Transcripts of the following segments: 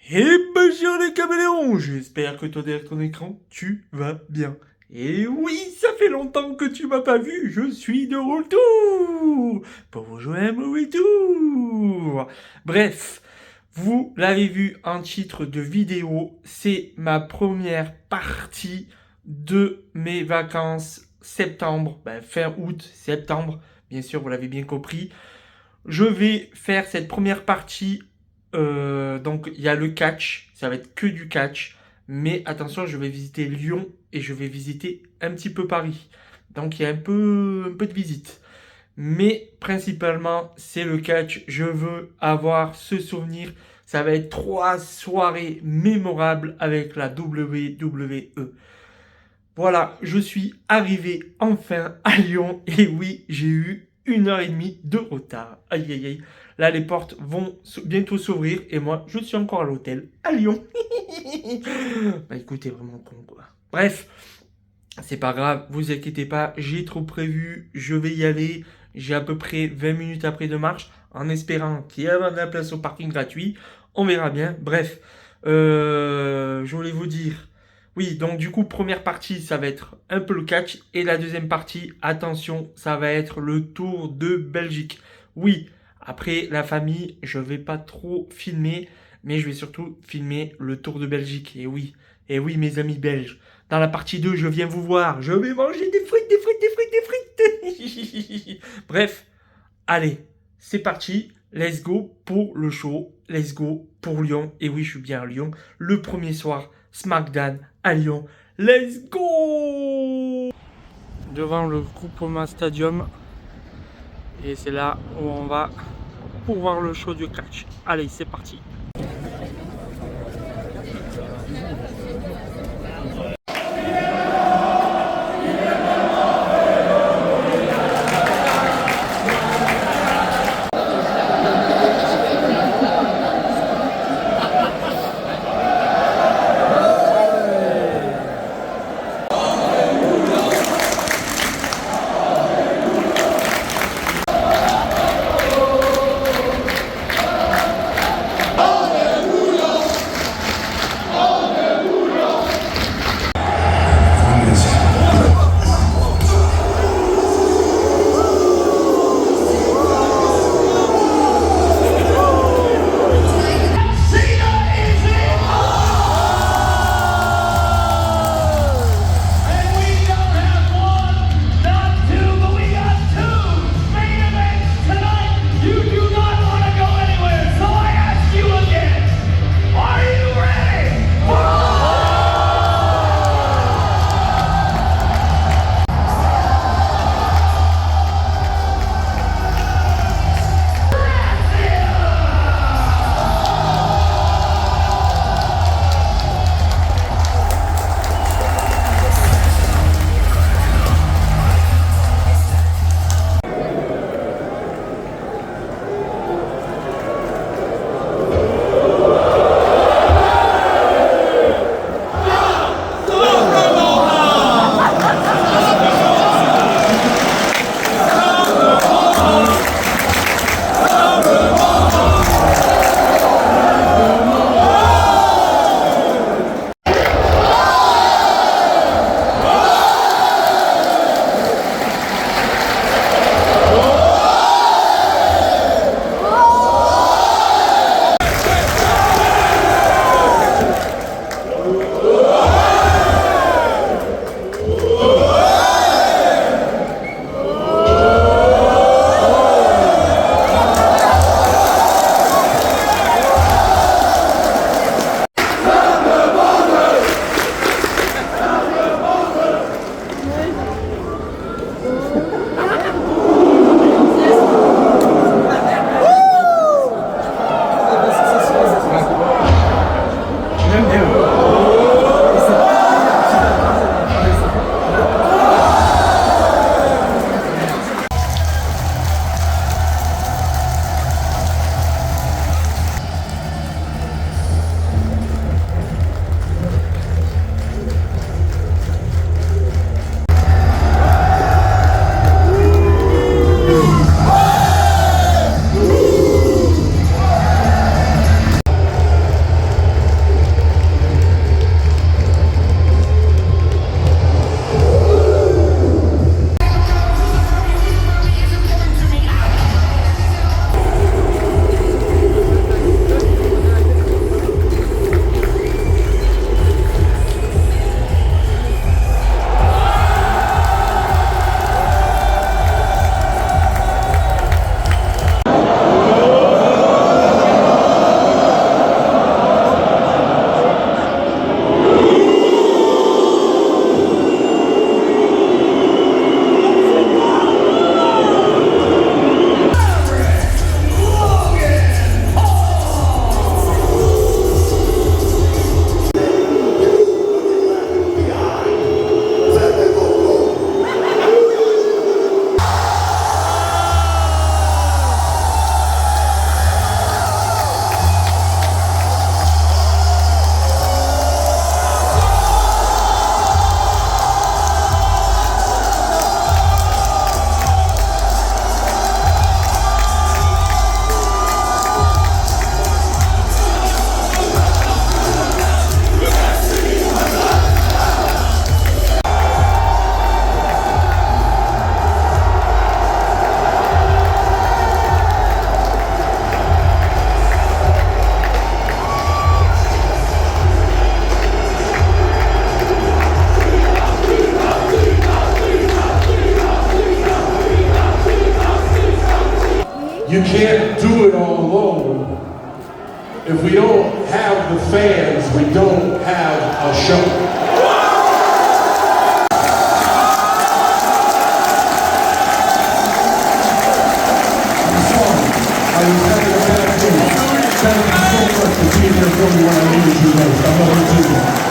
Et bonjour les caméléons, j'espère que toi derrière ton écran, tu vas bien. Et oui, ça fait longtemps que tu m'as pas vu, je suis de retour pour vous jouer un mauvais tour. Bref, vous l'avez vu en titre de vidéo, c'est ma première partie de mes vacances septembre, fin août, septembre, bien sûr vous l'avez bien compris. Je vais faire cette première partie. Donc il y a le catch, ça va être que du catch. Mais attention, je vais visiter Lyon et je vais visiter un petit peu Paris. Donc il y a un peu de visite. Mais principalement, c'est le catch. Je veux avoir ce souvenir. Ça va être 3 soirées mémorables avec la WWE. Voilà, je suis arrivé enfin à Lyon et oui, j'ai eu 1 heure et demie de retard. Aïe aïe aïe. Là, les portes vont bientôt s'ouvrir et moi, je suis encore à l'hôtel à Lyon. Bah écoutez, vraiment con quoi. Bref, c'est pas grave, vous inquiétez pas, j'ai trop prévu, je vais y aller. J'ai à peu près 20 minutes après de marche en espérant qu'il y ait de la place au parking gratuit. On verra bien. Bref, je voulais vous dire. Oui, donc du coup, première partie, ça va être un peu le catch. Et la deuxième partie, attention, ça va être le Tour de Belgique. Oui, après la famille, je vais pas trop filmer, mais je vais surtout filmer le Tour de Belgique. Et oui, mes amis belges. Dans la partie 2, je viens vous voir. Je vais manger des frites, des frites, des frites, des frites. Bref, allez, c'est parti. Let's go pour le show. Let's go pour Lyon. Et oui, je suis bien à Lyon. Le premier soir, SmackDown à Lyon. Let's go! Devant le Groupama Stadium. Et c'est là où on va pour voir le show du catch. Allez, c'est parti. You can't do it all alone. If we don't have the fans, we don't have a show. Thank you so much for being there for me when I needed you most. I love you too.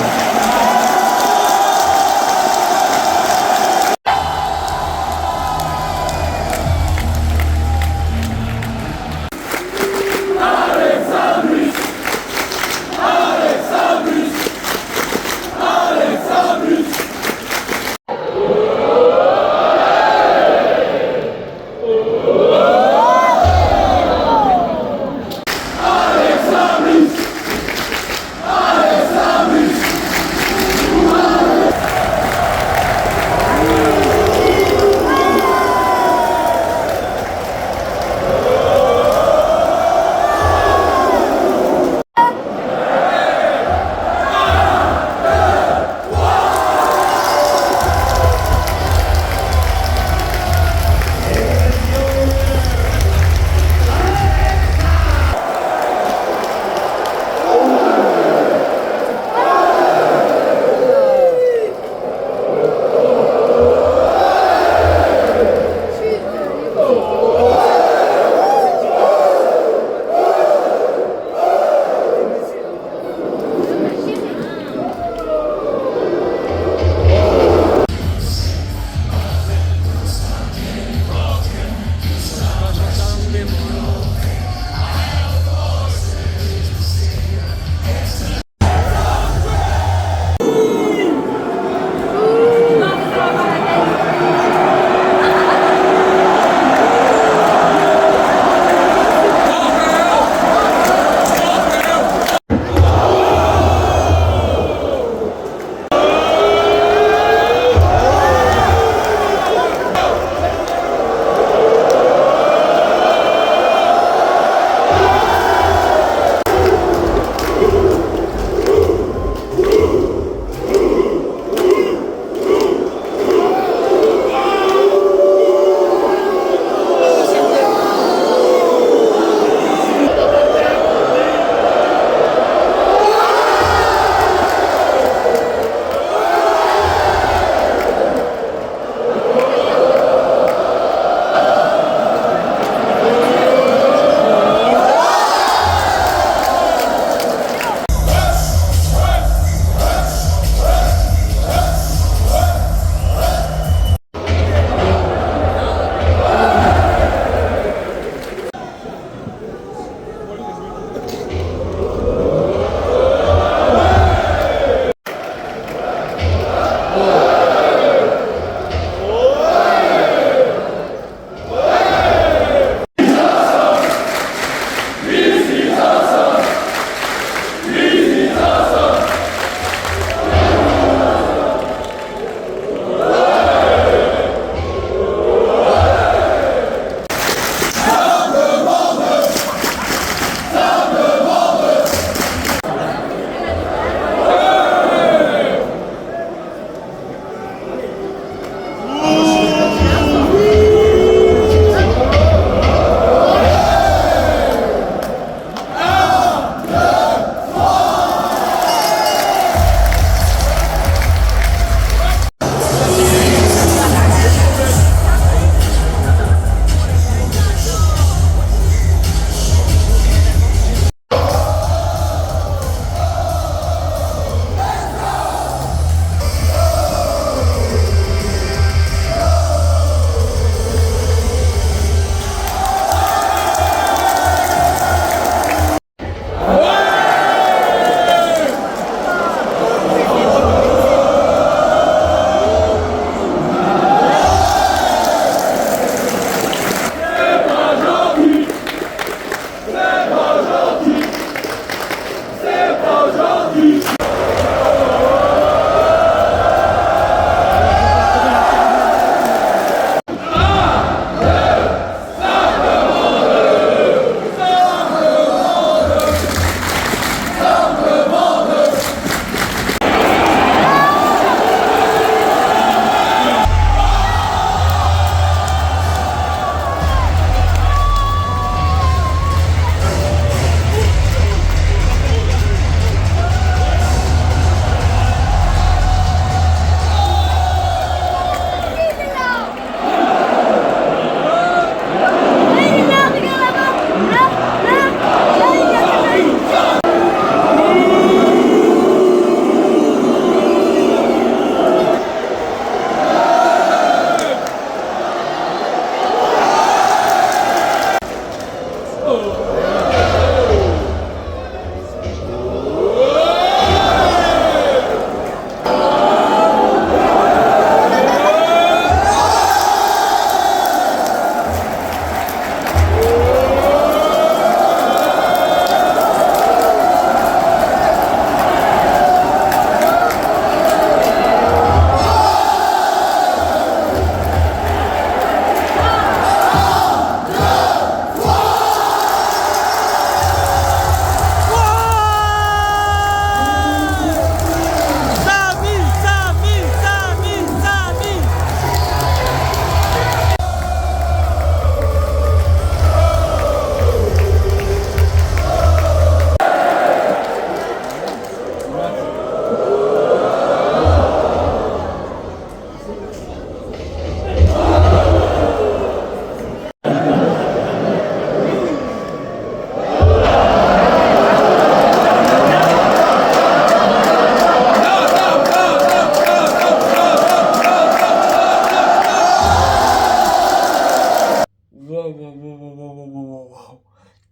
waouh.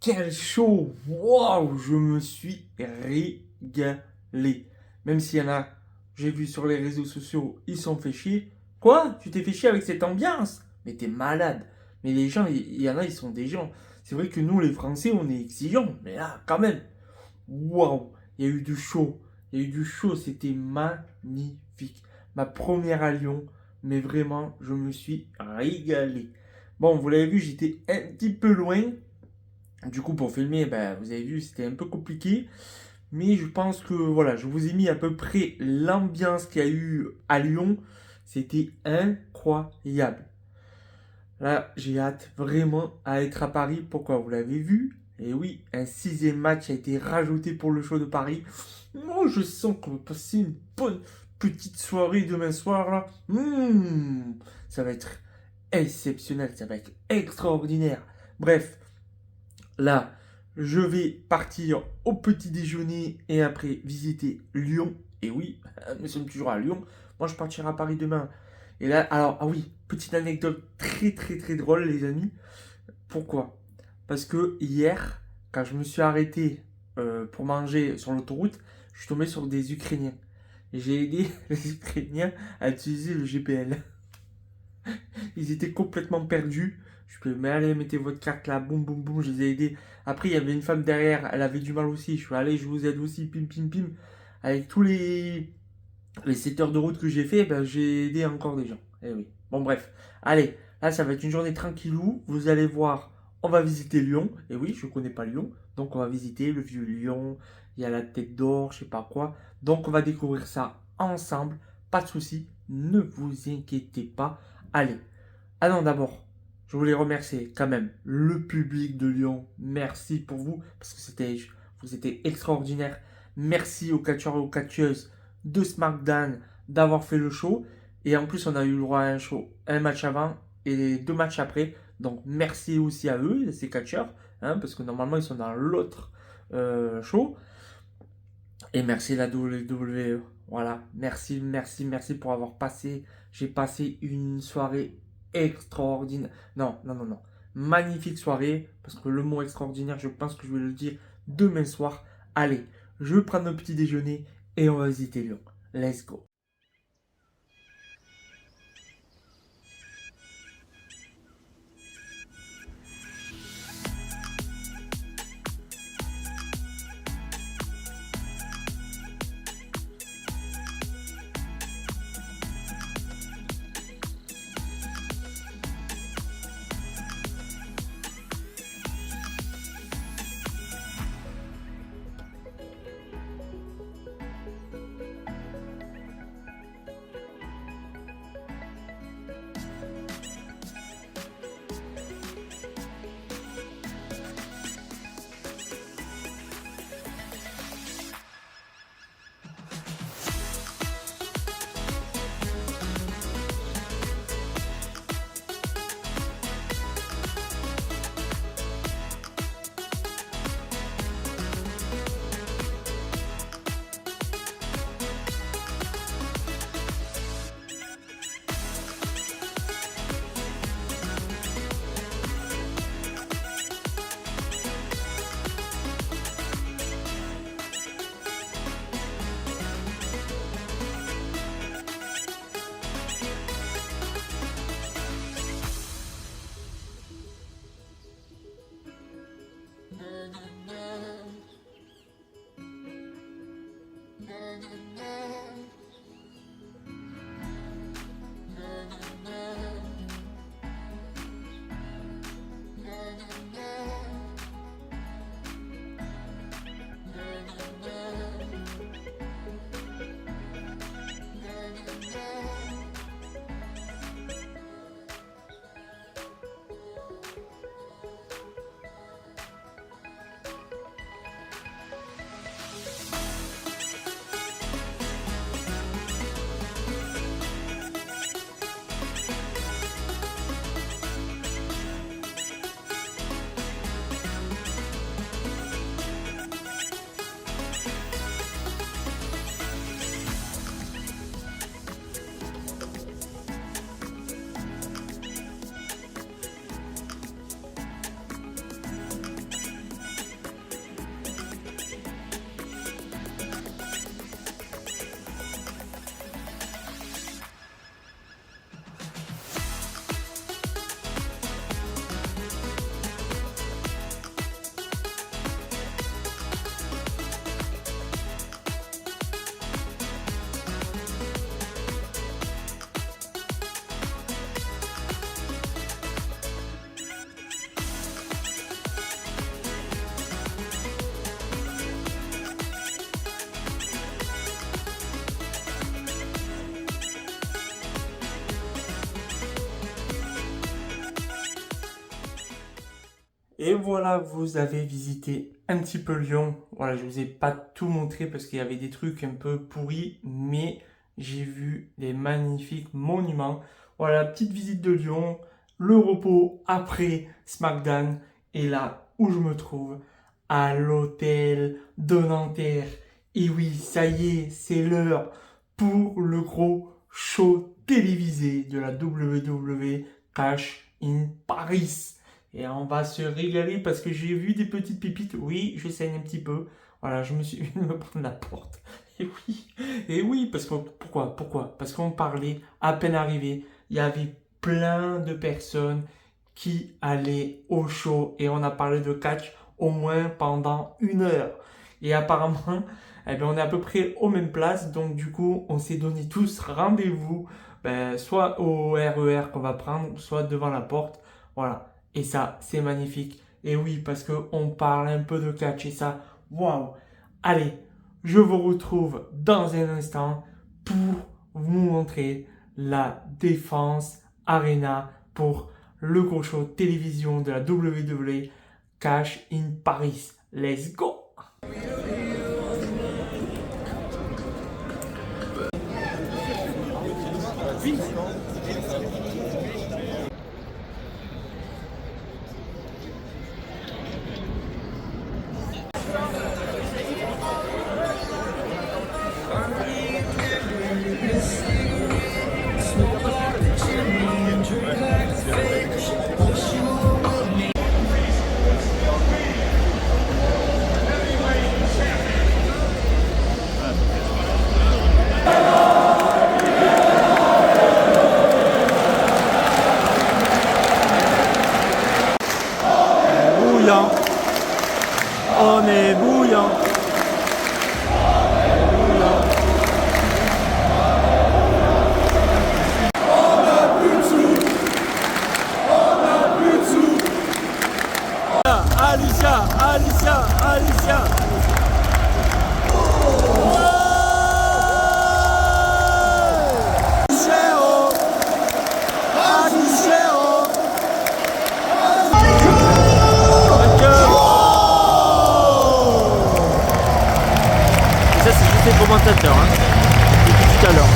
Quel show! Waouh! Je me suis régalé. Même s'il y en a, j'ai vu sur les réseaux sociaux, ils sont fait chier. Quoi? Tu t'es fait chier avec cette ambiance? Mais t'es malade. Mais les gens, il y en a, ils sont des gens. C'est vrai que nous, les Français, on est exigeants. Mais là, quand même. Waouh! Il y a eu du show. Il y a eu du show. C'était magnifique. Ma première à Lyon. Mais vraiment, je me suis régalé. Bon, vous l'avez vu, j'étais un petit peu loin. Du coup, pour filmer, ben, vous avez vu, c'était un peu compliqué. Mais je pense que voilà, je vous ai mis à peu près l'ambiance qu'il y a eu à Lyon. C'était incroyable. Là, j'ai hâte vraiment à être à Paris. Pourquoi? Vous l'avez vu? Et oui, un sixième match a été rajouté pour le show de Paris. Moi, je sens qu'on va passer une bonne petite soirée demain soir là. Ça va être exceptionnel, ça va être extraordinaire. Bref, là, je vais partir au petit déjeuner et après visiter Lyon. Et oui, nous sommes toujours à Lyon. Moi, je partirai à Paris demain. Et là, alors, ah oui, petite anecdote très très très drôle, les amis. Pourquoi? Parce que hier, quand je me suis arrêté pour manger sur l'autoroute, je suis tombé sur des Ukrainiens. Et j'ai aidé les Ukrainiens à utiliser le GPL. Ils étaient complètement perdus. Je peux, mais allez, mettez votre carte là, boum, boum, boum, je les ai aidés. Après, il y avait une femme derrière, elle avait du mal aussi. Je suis allé, je vous aide aussi, pim, pim, pim. Avec tous les 7 heures de route que j'ai fait, ben, j'ai aidé encore des gens. Eh oui. Bon, bref. Allez, là, ça va être une journée tranquillou. Vous allez voir, on va visiter Lyon. Et oui, je ne connais pas Lyon. Donc, on va visiter le vieux Lyon. Il y a la Tête d'Or, je sais pas quoi. Donc, on va découvrir ça ensemble. Pas de souci. Ne vous inquiétez pas. Allez. Ah non, d'abord, je voulais remercier quand même le public de Lyon. Merci pour vous, parce que vous étiez extraordinaire. Merci aux catcheurs et aux catcheuses de SmackDown d'avoir fait le show. Et en plus, on a eu le droit à un show, un match avant et 2 matchs après. Donc, merci aussi à eux, ces catcheurs, hein, parce que normalement, ils sont dans l'autre show. Et merci la WWE. Voilà, merci, merci, merci pour avoir passé. J'ai passé une soirée extraordinaire. Non, non, non, non. Magnifique soirée. Parce que le mot extraordinaire, je pense que je vais le dire demain soir. Allez, je vais prendre un petit déjeuner et on va visiter Lyon. Let's go. Et voilà, vous avez visité un petit peu Lyon. Voilà, je vous ai pas tout montré parce qu'il y avait des trucs un peu pourris, mais j'ai vu des magnifiques monuments. Voilà, petite visite de Lyon, le repos après SmackDown. Et là où je me trouve, à l'hôtel de Nanterre. Et oui, ça y est, c'est l'heure pour le gros show télévisé de la WWE Cash in Paris. Et on va se régaler parce que j'ai vu des petites pépites. Oui, je saigne un petit peu. Voilà, je me suis vu me prendre la porte. Et oui, parce que pourquoi? Parce qu'on parlait à peine arrivé. Il y avait plein de personnes qui allaient au show et on a parlé de catch au moins pendant 1 heure. Et apparemment, eh bien, on est à peu près aux mêmes places. Donc du coup, on s'est donné tous rendez-vous, soit au RER qu'on va prendre, soit devant la porte. Voilà. Et ça, c'est magnifique. Et oui, parce qu'on parle un peu de catch et ça, waouh. Allez, je vous retrouve dans un instant pour vous montrer la Défense Arena pour le gros show télévision de la WWE Cash in Paris. Let's go! Bouillant. On est bouillant. Alicia. Ça c'est juste les commentateurs depuis tout à l'heure.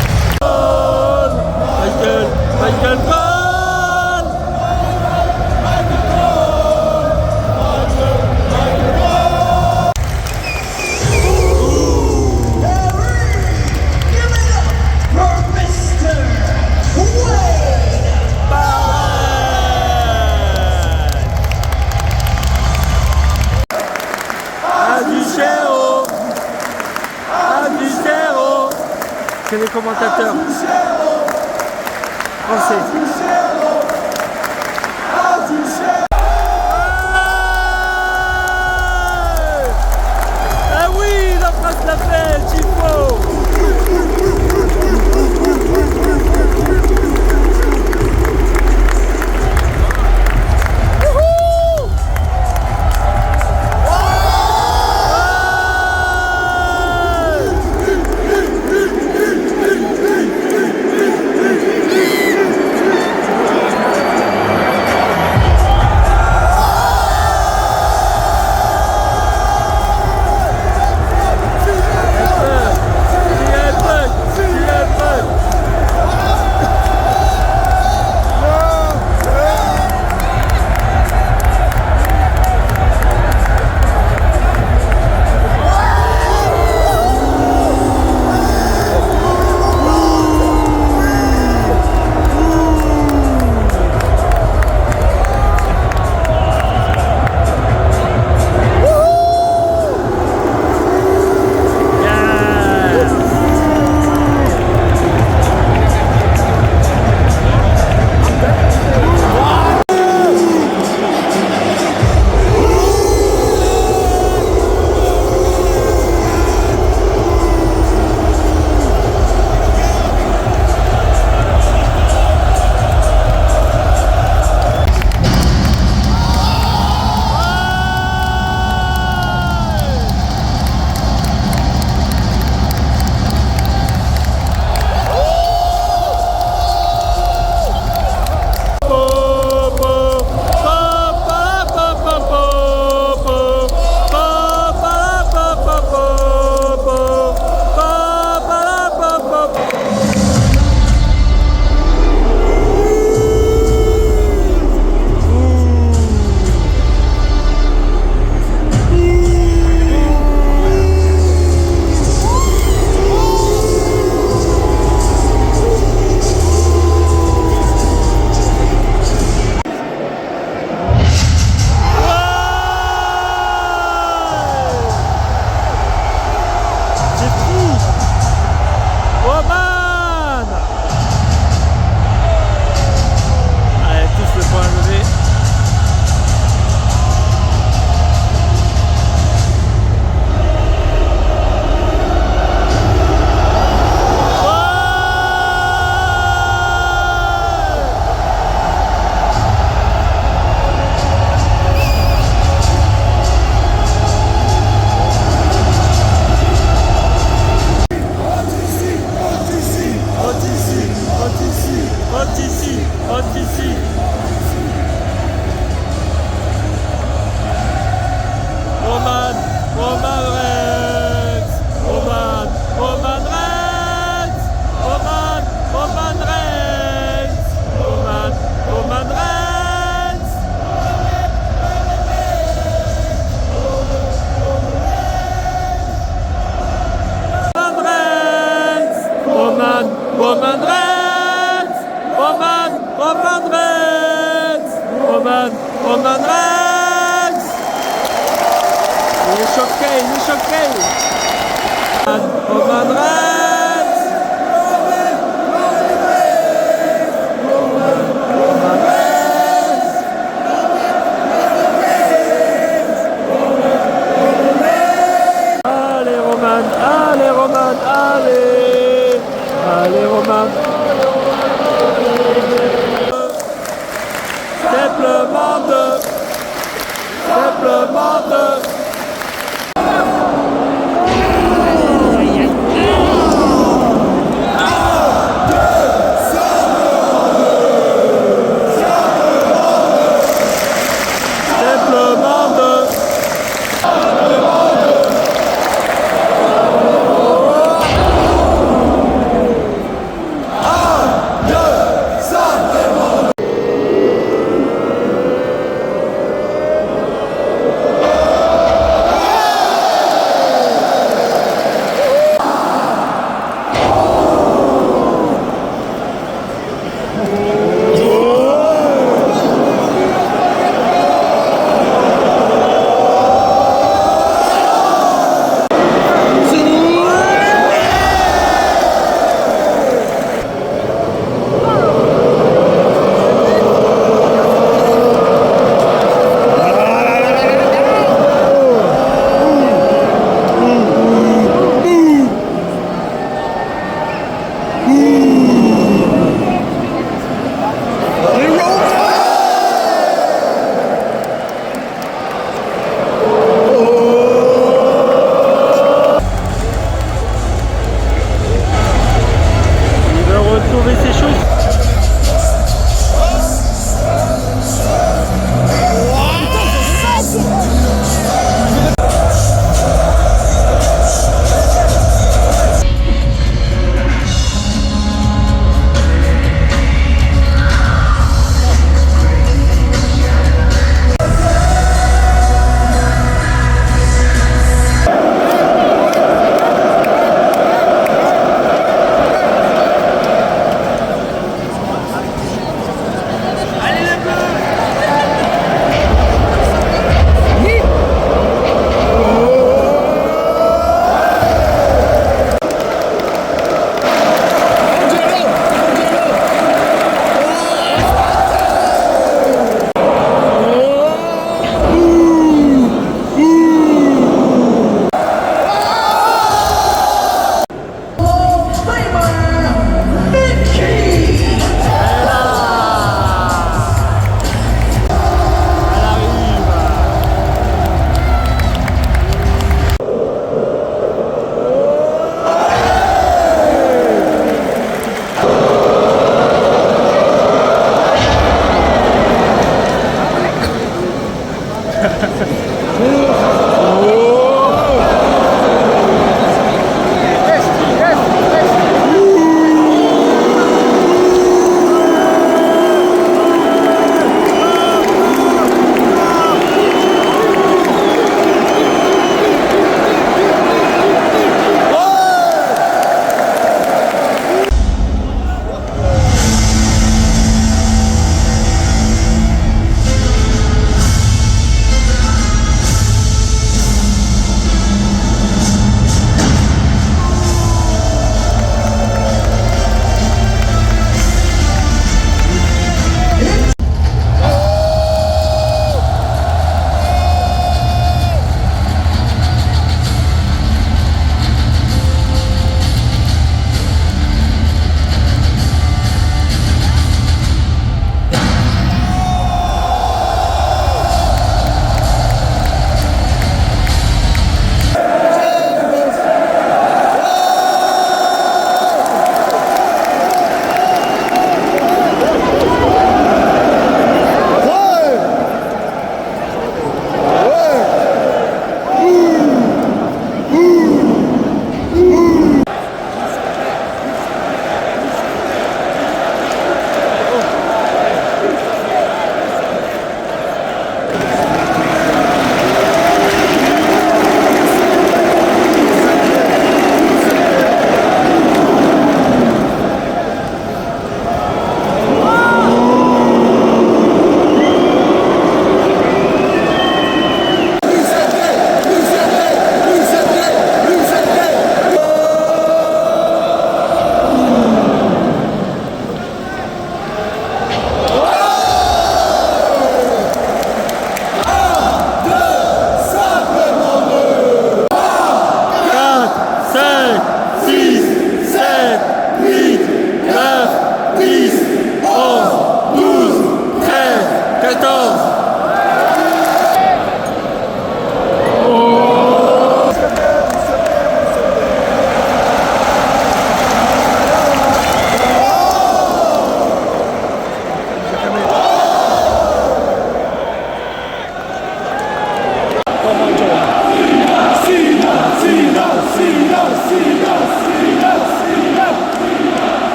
Michael Cole. C'est les commentateurs français. Ah oui, la France l'a fait, Chico. les choquerai. Roman Reigns. Allez Roman, allez Roman, allez. Allez Roman. Simplement deux. Simplement deux.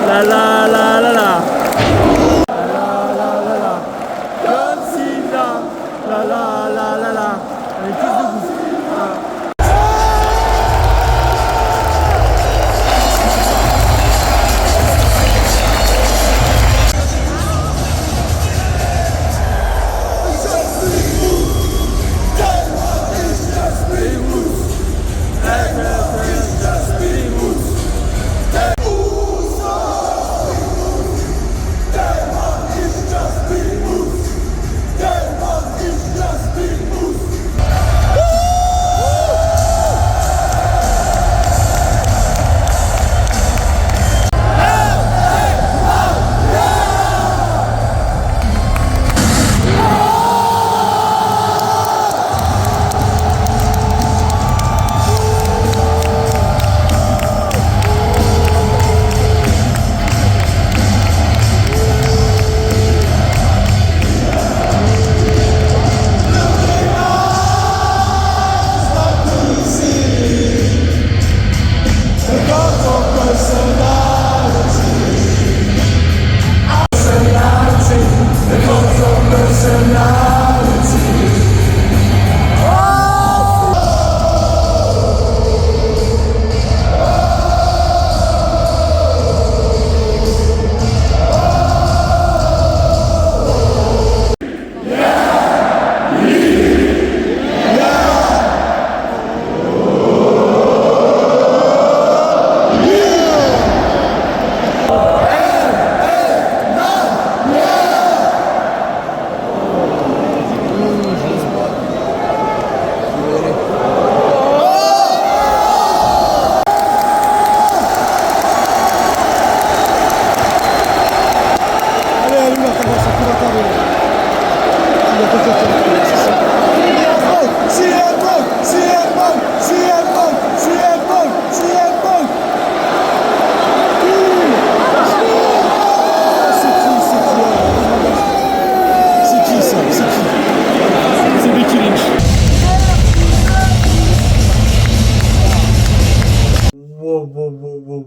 La la la la la. La la la la. John Cena. La la la la la. Allez, tous debout. Voilà.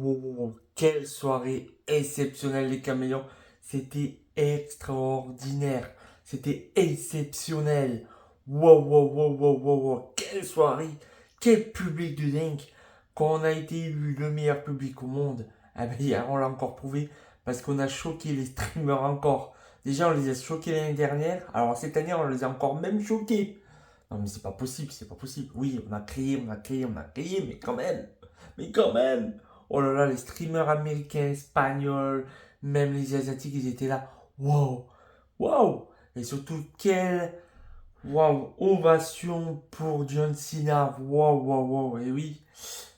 Wow. Quelle soirée exceptionnelle les caméléons. C'était extraordinaire. C'était exceptionnel. Wow. Quelle soirée. Quel public de dingue. Quand on a été élu le meilleur public au monde, eh ben, hier on l'a encore prouvé parce qu'on a choqué les streamers encore. Déjà on les a choqués l'année dernière. Alors cette année on les a encore même choqués. Non mais c'est pas possible. Oui, on a crié, mais quand même. Oh là là, les streamers américains, espagnols, même les asiatiques, ils étaient là. Wow. Et surtout, quelle ovation pour John Cena. Wow. Et oui,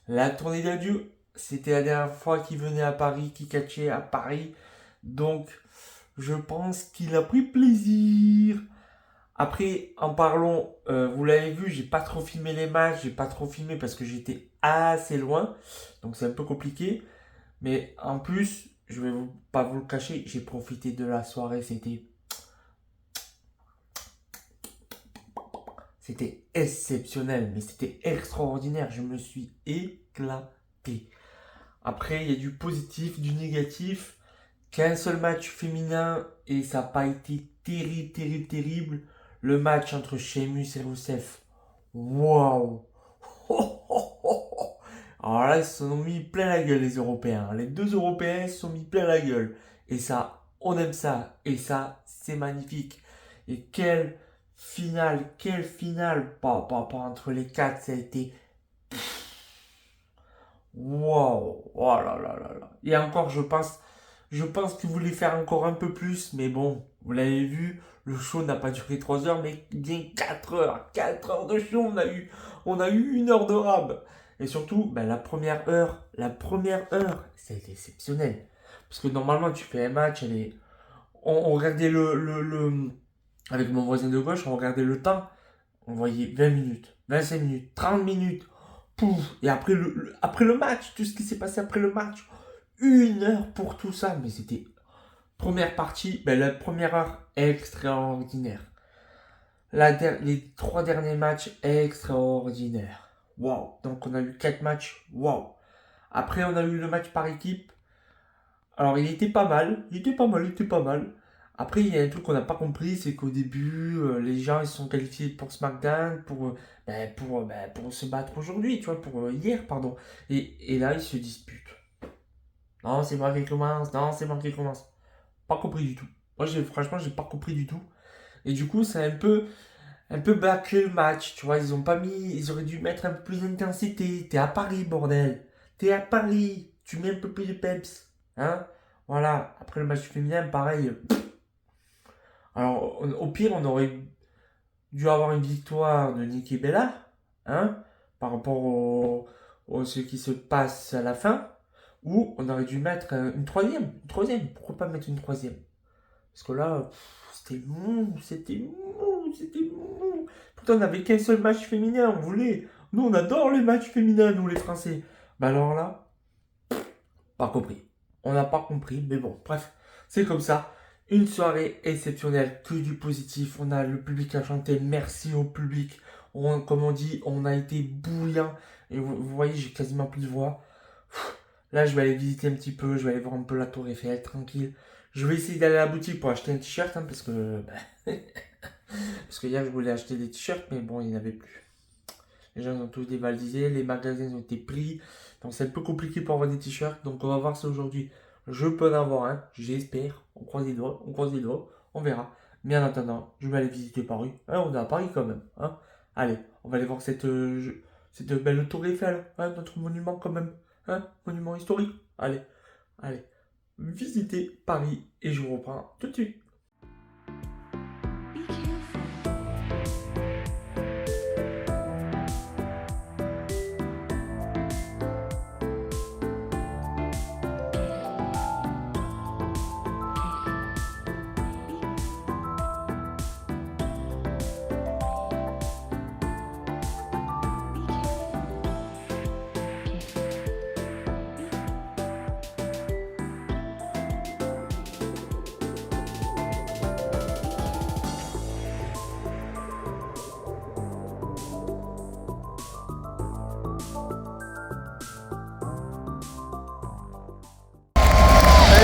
la tournée d'adieu, c'était la dernière fois qu'il venait à Paris, qu'il catchait à Paris. Donc, je pense qu'il a pris plaisir. Après, en parlons, vous l'avez vu, j'ai pas trop filmé les matchs, j'ai pas trop filmé parce que j'étais assez loin, donc c'est un peu compliqué. Mais en plus, je vais pas vous le cacher, j'ai profité de la soirée, C'était exceptionnel, mais c'était extraordinaire. Je me suis éclaté. Après, il y a du positif, du négatif. Qu'un seul match féminin et ça n'a pas été terrible, terrible, terrible. Le match entre Sheamus et Rusev. Waouh! Alors là, ils se sont mis plein la gueule, les Européens. Les deux Européens se sont mis plein la gueule. Et ça, on aime ça. Et ça, c'est magnifique. Et quelle finale. Pas entre les quatre, ça a été... Waouh! Oh là là là là. Et encore, je pense qu'ils voulaient faire encore un peu plus. Mais bon, vous l'avez vu, le show n'a pas duré 3 heures, mais bien 4 heures. 4 heures de show, on a eu 1 heure de rab. Et surtout, ben, la première heure, ça a été exceptionnel. Parce que normalement, tu fais un match, on regardait avec mon voisin de gauche, on regardait le temps, on voyait 20 minutes, 25 minutes, 30 minutes, pouf. Et après après le match, tout ce qui s'est passé après le match, 1 heure pour tout ça. Mais c'était, première partie, ben, la première heure, extraordinaire. Les 3 derniers matchs, extraordinaires. Waouh. Donc on a eu 4 matchs. Waouh. Après on a eu le match par équipe. Alors il était pas mal. Après il y a un truc qu'on n'a pas compris, c'est qu'au début les gens ils se sont qualifiés pour SmackDown pour se battre aujourd'hui, tu vois, pour hier pardon. Et là ils se disputent. Non c'est moi qui commence. Pas compris du tout. Moi franchement j'ai pas compris du tout. Et du coup c'est un peu bâclé le match, tu vois, ils auraient dû mettre un peu plus d'intensité. T'es à Paris, bordel. T'es à Paris. Tu mets un peu plus de peps. Hein? Voilà. Après le match féminin, pareil. Alors, au pire, on aurait dû avoir une victoire de Nikki Bella. Hein? Par rapport ce qui se passe à la fin. Ou on aurait dû mettre une troisième. Pourquoi pas mettre une troisième? Parce que là, c'était mou. Pourtant, on n'avait qu'un seul match féminin, on voulait. Nous, on adore les matchs féminins, nous, les Français. Bah alors là, pas compris. On n'a pas compris, mais bon, bref, c'est comme ça. Une soirée exceptionnelle, que du positif. On a le public à chanter, merci au public. Comme on dit, on a été bouillant. Et vous voyez, j'ai quasiment plus de voix. Là, je vais aller visiter un petit peu, je vais aller voir un peu la Tour Eiffel, tranquille. Je vais essayer d'aller à la boutique pour acheter un t-shirt, hein, parce que hier, je voulais acheter des t-shirts, mais bon, il n'y en avait plus. Les gens ont tous dévalisé, les magasins ont été pris. Donc, c'est un peu compliqué pour avoir des t-shirts. Donc, on va voir si aujourd'hui, je peux en avoir un. J'espère. On croise les doigts. On verra. Mais en attendant, je vais aller visiter Paris. Hein, on est à Paris quand même. Hein. Allez, on va aller voir cette belle Tour Eiffel. Hein, notre monument quand même. Hein, monument historique. Allez. Visiter Paris. Et je vous reprends tout de suite.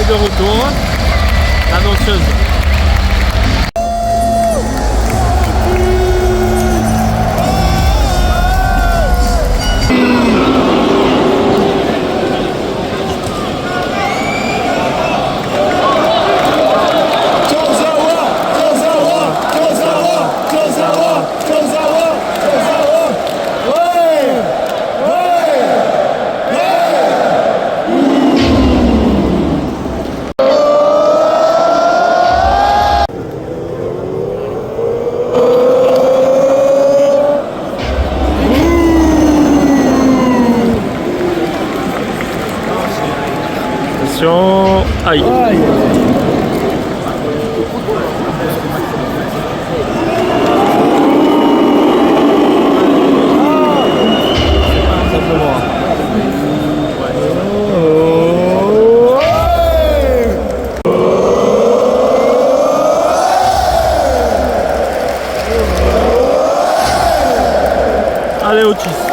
De retour, l'annonceuse. Aïe. Allez Otis.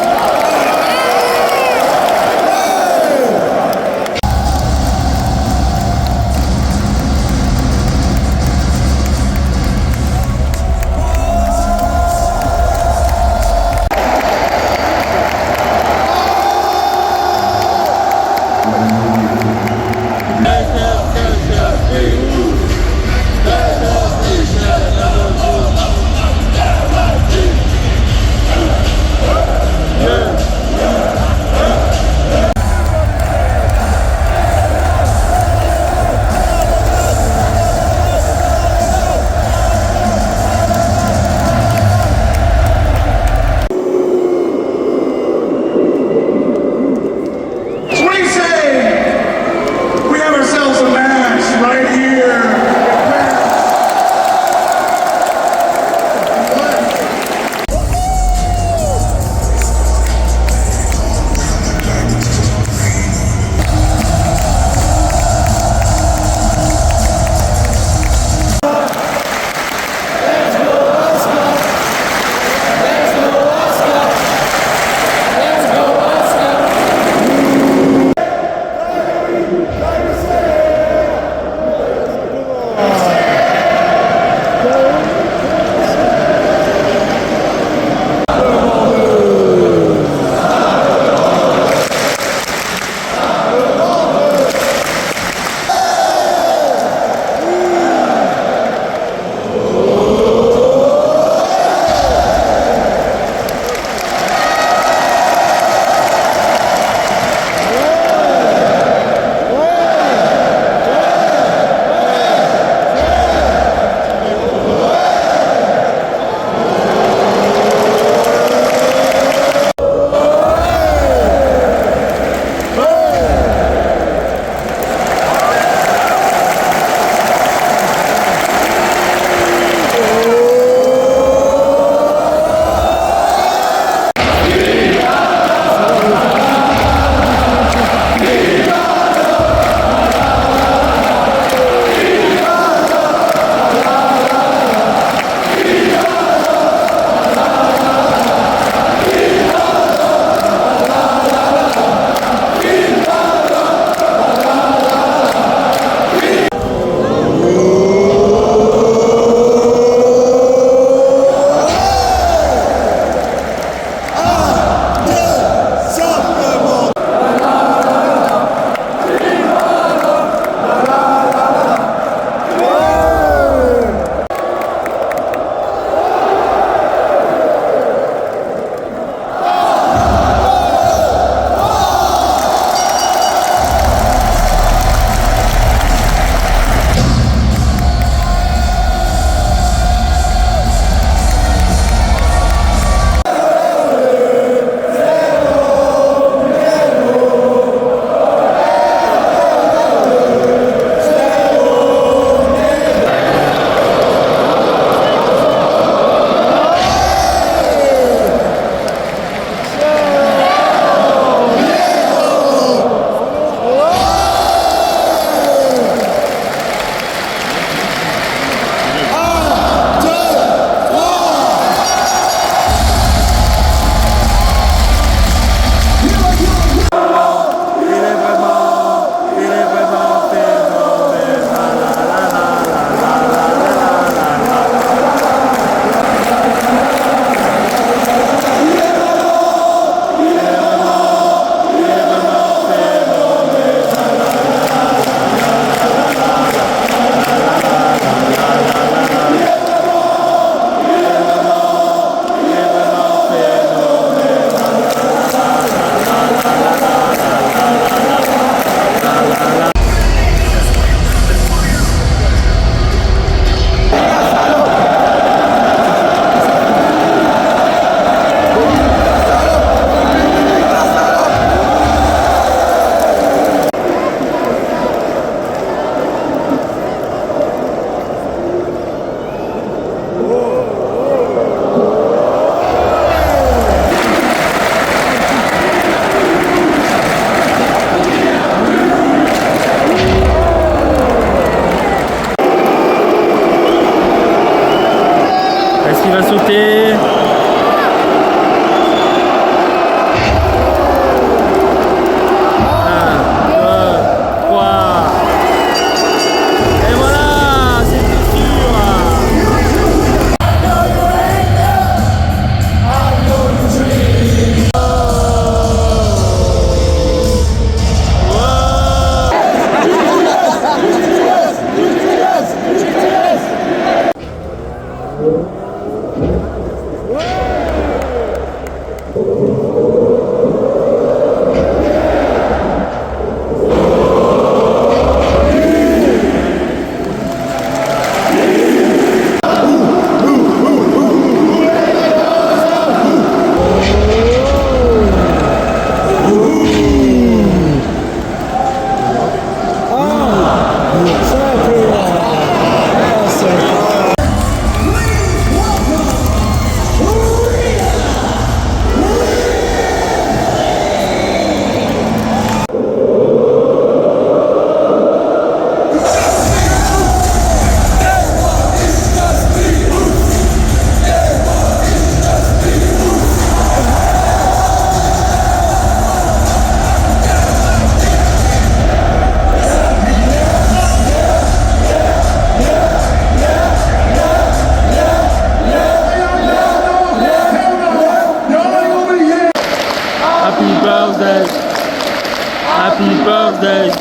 Happy birthday.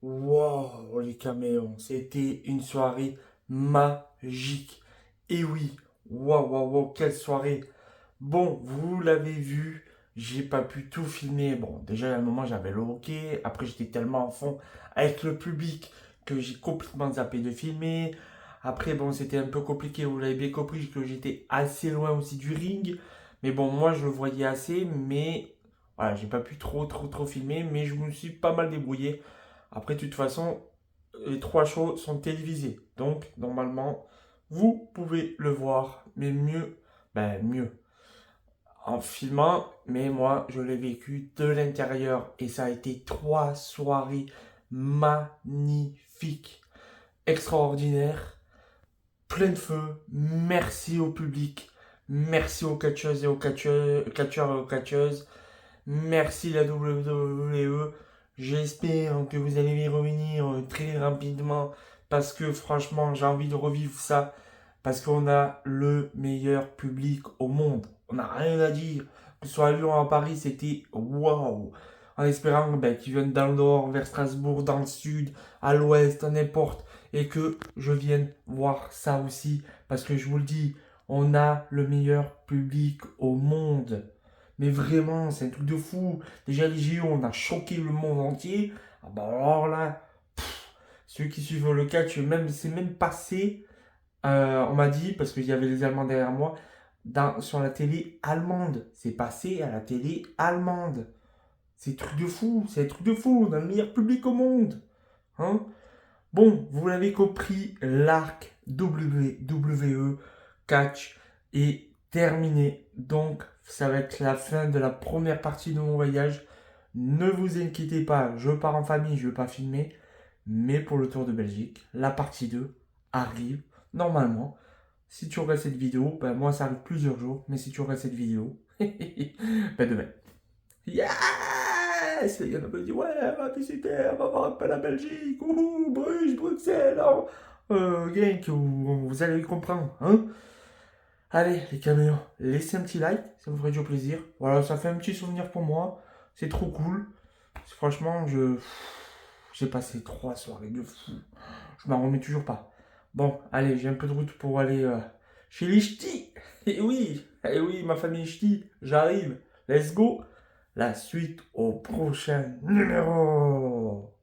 Wow, les caméléons, c'était une soirée magique. Et oui, waouh, waouh, waouh, quelle soirée. Bon, vous l'avez vu, j'ai pas pu tout filmer. Bon, déjà, à un moment, j'avais le hockey. Après, j'étais tellement en fond avec le public que j'ai complètement zappé de filmer. Après, bon, c'était un peu compliqué. Vous l'avez bien compris que j'étais assez loin aussi du ring. Mais bon, moi, je le voyais assez. Mais voilà, j'ai pas pu trop filmer. Mais je me suis pas mal débrouillé. Après, de toute façon, les trois shows sont télévisés. Donc, normalement, vous pouvez le voir. Mais mieux, ben mieux en filmant, mais moi je l'ai vécu de l'intérieur et ça a été 3 soirées magnifiques, extraordinaires, plein de feu. Merci au public, merci aux catcheuses et aux catcheurs et aux catcheuses, merci la WWE. J'espère que vous allez y revenir très rapidement parce que franchement j'ai envie de revivre ça parce qu'on a le meilleur public au monde. On n'a rien à dire. Que ce soit à Lyon ou à Paris, c'était waouh. En espérant qu'ils viennent dans le nord, vers Strasbourg, dans le sud, à l'ouest, n'importe. Et que je vienne voir ça aussi. Parce que je vous le dis, on a le meilleur public au monde. Mais vraiment, c'est un truc de fou. Déjà, les JO, on a choqué le monde entier. Ah bah alors là, ceux qui suivent le catch, même, c'est même passé. On m'a dit, parce qu'il y avait les Allemands derrière moi, sur la télé allemande. C'est passé à la télé allemande. C'est truc de fou, c'est un truc de fou. On a le meilleur public au monde. Hein? Bon, vous l'avez compris, l'arc WWE Catch est terminé. Donc, ça va être la fin de la première partie de mon voyage. Ne vous inquiétez pas, je pars en famille, je ne vais pas filmer. Mais pour le Tour de Belgique, la partie 2 arrive normalement. Si tu regardes cette vidéo, ben moi ça arrive plusieurs jours, mais si tu regardes cette vidéo, ben demain. Yes! Il y en a qui disent ouais, on va visiter, on va voir un peu la Belgique, Bruges, Bruxelles, Genk, vous allez comprendre, hein? Allez, les caméras, laissez un petit like, ça me ferait du plaisir. Voilà, ça fait un petit souvenir pour moi, c'est trop cool. Franchement, j'ai passé 3 soirées de fou. Je m'en remets toujours pas. Bon, allez, j'ai un peu de route pour aller chez les ch'tis. Et oui, ma famille ch'ti, j'arrive. Let's go. La suite au prochain numéro.